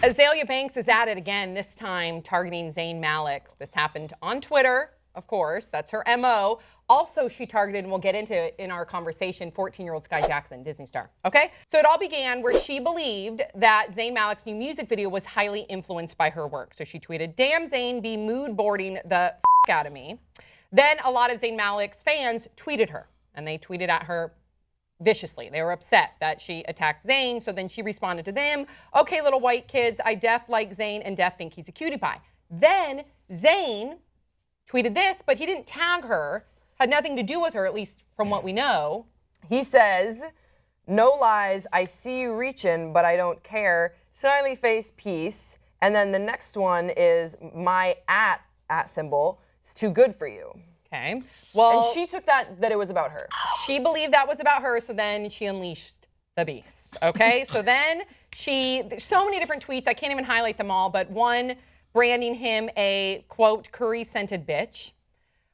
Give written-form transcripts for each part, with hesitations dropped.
Azealia Banks is at it again, this time targeting Zayn Malik. This happened on Twitter, of course. That's her MO. Also, she targeted, and we'll get into it in our conversation, 14-year-old Skye Jackson, Disney star. Okay? So it all began where she believed that Zayn Malik's new music video was highly influenced by her work. So she tweeted, "Damn Zayn, be mood boarding the out of me." Then a lot of Zayn Malik's fans tweeted her, and they tweeted at her viciously. They were upset that she attacked Zayn, so then she responded to them, "Okay, little white kids, I def like Zayn and def think he's a cutie pie." Then Zayn tweeted this, but he didn't tag her, had nothing to do with her, at least from what we know. He says, "No lies, I see you reaching, but I don't care. Smiley face, peace." And then the next one is my at symbol. It's too good for you. Okay. Well, and she took that it was about her. She believed that was about her, so then she unleashed the beast. Okay? So then so many different tweets, I can't even highlight them all, but one branding him a, quote, curry-scented bitch.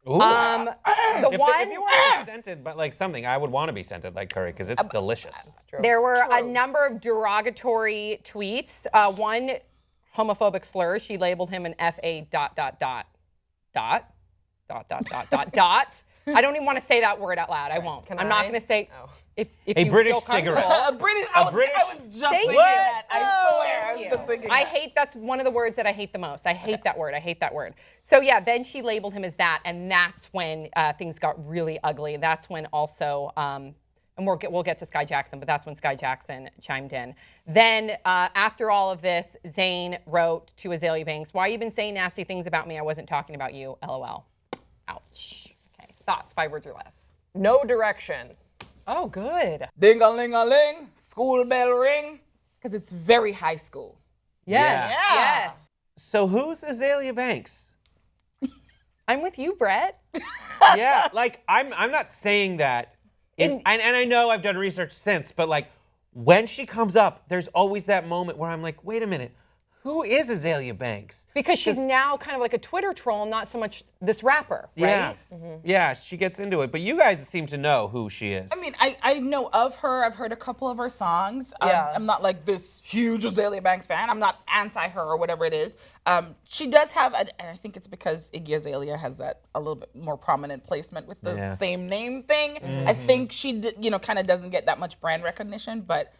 Ooh. The if one you want to be scented, but like something, I would want to be scented like curry because it's delicious. There were a number of derogatory tweets. One homophobic slur. She labeled him an FA ... I don't even want to say that word out loud. I won't. Can I'm not I? going to say. Oh. If A you British feel comfortable. cigarette. I was just thinking that. I swear. I was just thinking I that. hate, that's one of the words that I hate the most. I hate that word. I hate that word. So yeah, then she labeled him as that, and that's when things got really ugly. That's when also, and we'll get to Skye Jackson, but that's when Skye Jackson chimed in. Then after all of this, Zayn wrote to Azealia Banks, "Why you been saying nasty things about me? I wasn't talking about you. LOL." Ouch. Okay. Thoughts? 5 words or less. No direction. Oh, good. Ding-a-ling-a-ling, school bell ring, because it's very high school. Yes. Yeah. Yes. So who's Azealia Banks? I'm with you, Brett. Yeah, like I'm not saying that. And I know I've done research since, but like when she comes up, there's always that moment where I'm like, wait a minute, who is Azealia Banks? Because she's now kind of like a Twitter troll, not so much this rapper, right? Yeah, yeah, she gets into it. But you guys seem to know who she is. I mean, I know of her. I've heard a couple of her songs. Yeah. I'm not like this huge Azealia Banks fan. I'm not anti her or whatever it is. She does have, and I think it's because Iggy Azalea has that a little bit more prominent placement with the same name thing. I think she, kind of doesn't get that much brand recognition, but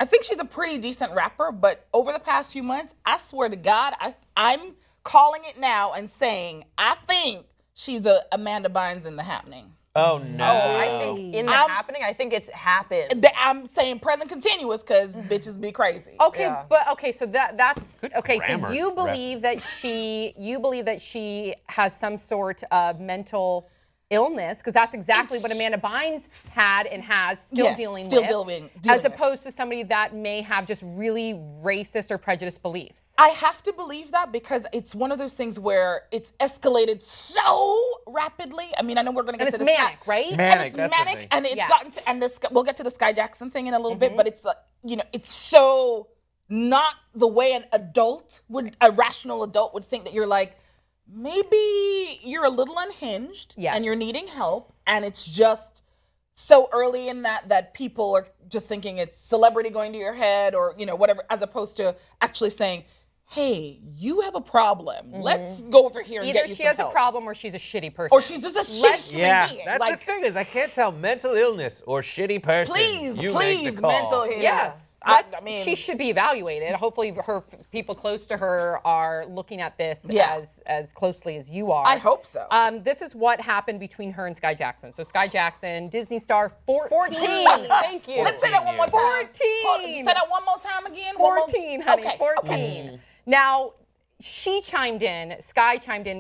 I think she's a pretty decent rapper. But over the past few months, I swear to God, I'm calling it now and saying I think she's a Amanda Bynes in The Happening. Oh no! I think in The Happening, I think it's happened. I'm saying present continuous because bitches be crazy. Okay, Yeah. but okay, so that's Good okay. grammar, So you believe that she has some sort of mental illness, because that's exactly what Amanda Bynes had and has still dealing with, as opposed to somebody that may have just really racist or prejudiced beliefs. I have to believe that because it's one of those things where it's escalated so rapidly. I mean, I know we're going to get to And the it's manic, right? Manic, and it's that's the manic, thing. and it's Yeah. gotten to, and this, we'll get to the Skye Jackson thing in a little bit, but it's like, it's so not the way a rational adult would think, that you're like, maybe you're a little unhinged and you're needing help, and it's just so early in that people are just thinking it's celebrity going to your head or whatever, as opposed to actually saying, hey, you have a problem. Let's go over here and Either get you she some has help. a problem or she's a shitty person. Or she's just a shitty human being. That's like, the thing is I can't tell mental illness or shitty person. please, You make the call. mental illness. Yes. I mean, she should be evaluated. Hopefully her people close to her are looking at this as closely as you are. I hope so. This is what happened between her and Skye Jackson. So Skye Jackson, Disney star, 14. Thank you. Let's say that one more time. 14. Say that one more time again. 14, honey, Okay. 14. Okay. Now, Skye chimed in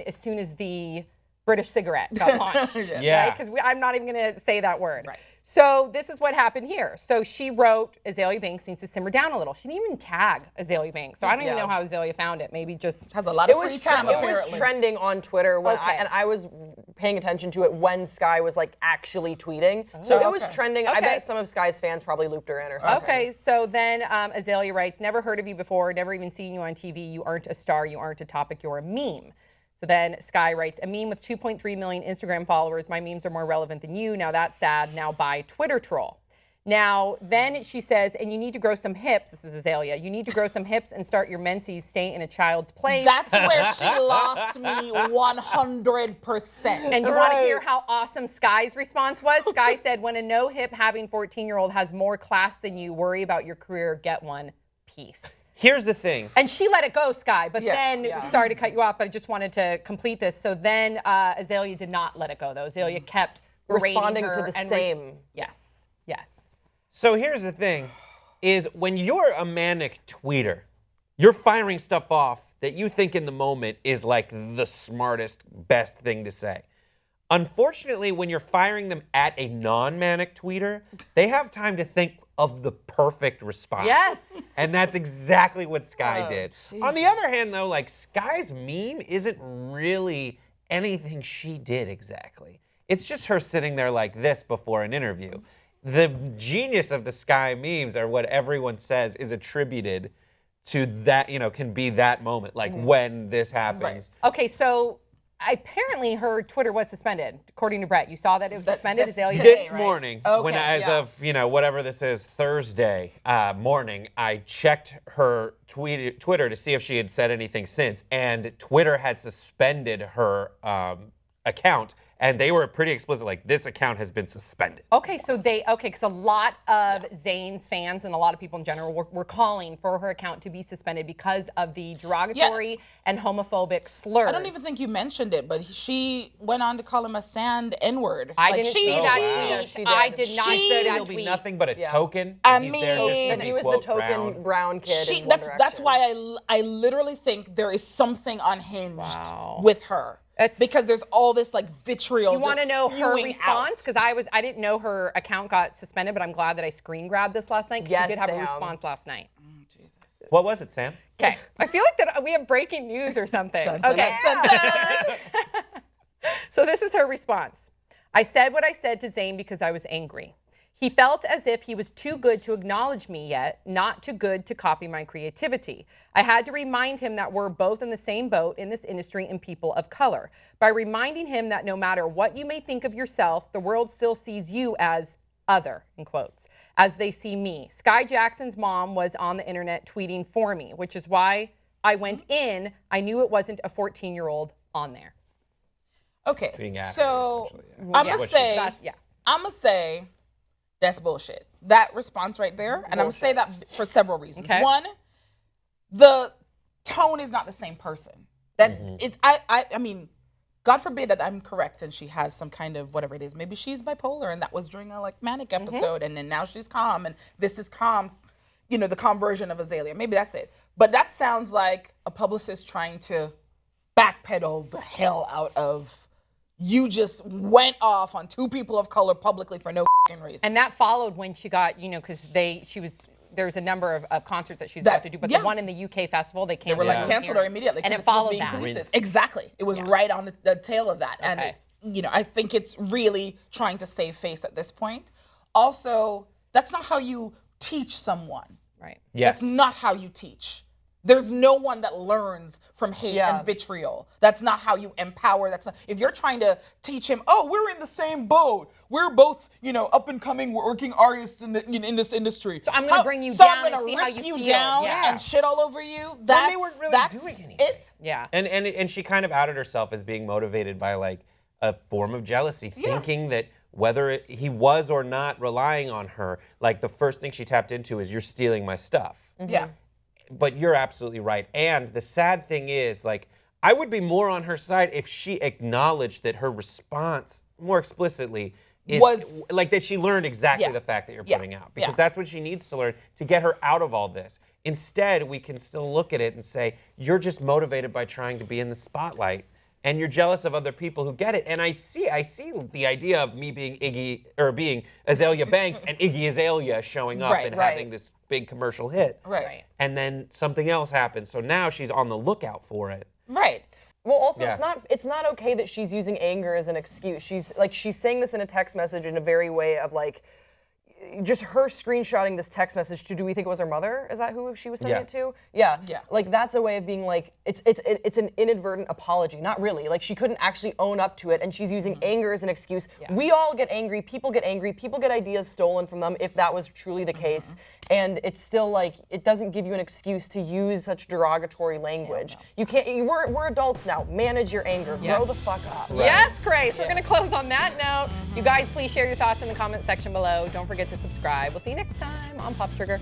as soon as the British cigarette got launched. Yeah. Because I'm not even going to say that word. Right. So this is what happened here. So she wrote, Azealia Banks needs to simmer down a little. She didn't even tag Azealia Banks. So I don't even know how Azealia found it. Maybe just has a lot of free time, It apparently. was trending on Twitter when I was paying attention to it when Skye was like actually tweeting. So it was trending. I bet some of Skye's fans probably looped her in or something. Okay, so then Azealia writes, never heard of you before, never even seen you on TV. You aren't a star, you aren't a topic, you're a meme. So then Skye writes, a meme with 2.3 million Instagram followers. My memes are more relevant than you. Now that's sad. Now bye, Twitter troll. Now, then she says, and you need to grow some hips. This is Azealia. You need to grow some hips and start your menses staying in a child's place. That's where she lost me 100%. And you want to hear how awesome Skye's response was? Skye said, when a no-hip having 14-year-old has more class than you, worry about your career, get one. Peace. Here's the thing. And she let it go, Skye, but then, sorry to cut you off, but I just wanted to complete this. So then Azealia did not let it go, though. Azealia kept Responding berating her to the and same. Yes, yes. So here's the thing, is when you're a manic tweeter, you're firing stuff off that you think in the moment is like the smartest, best thing to say. Unfortunately, when you're firing them at a non-manic tweeter, they have time to think of the perfect response. Yes. And that's exactly what Skye did. On the other hand, though, like Skye's meme isn't really anything she did exactly. It's just her sitting there like this before an interview. The genius of the Skye memes are what everyone says is attributed to that, can be that moment, like when this happens. Okay, so apparently her Twitter was suspended, according to Brett. You saw that it was suspended, Azealia? This Banks? morning, Okay, when as of, whatever this is, Thursday morning, I checked her Twitter to see if she had said anything since, and Twitter had suspended her account. And they were pretty explicit, like, this account has been suspended. Okay, so because a lot of Zayn's fans and a lot of people in general were calling for her account to be suspended because of the derogatory and homophobic slurs. I don't even think you mentioned it, but she went on to call him a sand N-word. I didn't see that tweet. She did. I did not She see said that he'll be tweet. nothing but a token. I and he's there just mean- to And be, he was quote, the token brown kid in One That's Direction. why I literally think there is something unhinged Wow. with her. It's- because there's all this like vitriol. Do you want to know her spewing response? out. Because I didn't know her account got suspended, but I'm glad that I screen grabbed this last night because Yes, she did have a Sam. response last night. What was it, Sam? Okay, I feel like that we have breaking news or something. Dun, dun, Okay. dun, dun, dun. So this is her response. I said what I said to Zayn because I was angry. He felt as if he was too good to acknowledge me yet, not too good to copy my creativity. I had to remind him that we're both in the same boat in this industry and people of color. By reminding him that no matter what you may think of yourself, the world still sees you as other, in quotes, as they see me. Skye Jackson's mom was on the internet tweeting for me, which is why I went in. I knew it wasn't a 14-year-old on there. Okay, Being at her, so essentially. I'm Yeah. gonna What she say, That's- I'm gonna say that's bullshit. That response right there, and I'm gonna say that for several reasons. Okay. One, the tone is not the same person. That it's I mean, God forbid that I'm correct and she has some kind of whatever it is. Maybe she's bipolar and that was during a like manic episode, and then now she's calm and this is calm. The calm version of Azealia. Maybe that's it. But that sounds like a publicist trying to backpedal the hell out of. You just went off on two people of color publicly for no reason. And that followed when she got, because there's a number of concerts that she's about to do, but the one in the UK festival, they They canceled. were like her canceled her appearance. immediately And it because it's supposed to followed be that. inclusive. Exactly. It was right on the tail of that. Okay. And I think it's really trying to save face at this point. Also, that's not how you teach someone. Right. Yes. That's not how you teach. There's no one that learns from hate and vitriol. That's not how you empower. If you're trying to teach him, oh, we're in the same boat. We're both, up and coming working artists in this industry. So I'm gonna bring you so down I'm and gonna see rip how you feel. down Yeah. and shit all over you. they weren't really that's doing anything. it. Yeah. And she kind of outed herself as being motivated by like a form of jealousy, thinking that whether he was or not relying on her, like the first thing she tapped into is, you're stealing my stuff. Yeah. But you're absolutely right. And the sad thing is, like, I would be more on her side if she acknowledged that her response more explicitly was like that she learned exactly the fact that you're putting out, because that's what she needs to learn to get her out of all this. Instead, we can still look at it and say, you're just motivated by trying to be in the spotlight, and you're jealous of other people who get it. And I see the idea of me being being Azealia Banks and Iggy Azalea showing up and having this big commercial hit. Right. And then something else happens. So now she's on the lookout for it. Right. Well, also, it's not okay that she's using anger as an excuse. She's saying this in a text message in a very way of like, just her screenshotting this text message to, do we think it was her mother? Is that who she was sending Yeah. it to? Yeah. Yeah. Like, that's a way of being like, it's an inadvertent apology. Not really. Like, she couldn't actually own up to it, and she's using anger as an excuse. We all get angry. People get angry. People get ideas stolen from them, if that was truly the case. And it's still like, it doesn't give you an excuse to use such derogatory language. You can't, we're adults now. Manage your anger. Grow the fuck up. Yes, Grace. We're going to close on that note. You guys, please share your thoughts in the comment section below. Don't forget to subscribe. We'll see you next time on Pop Trigger.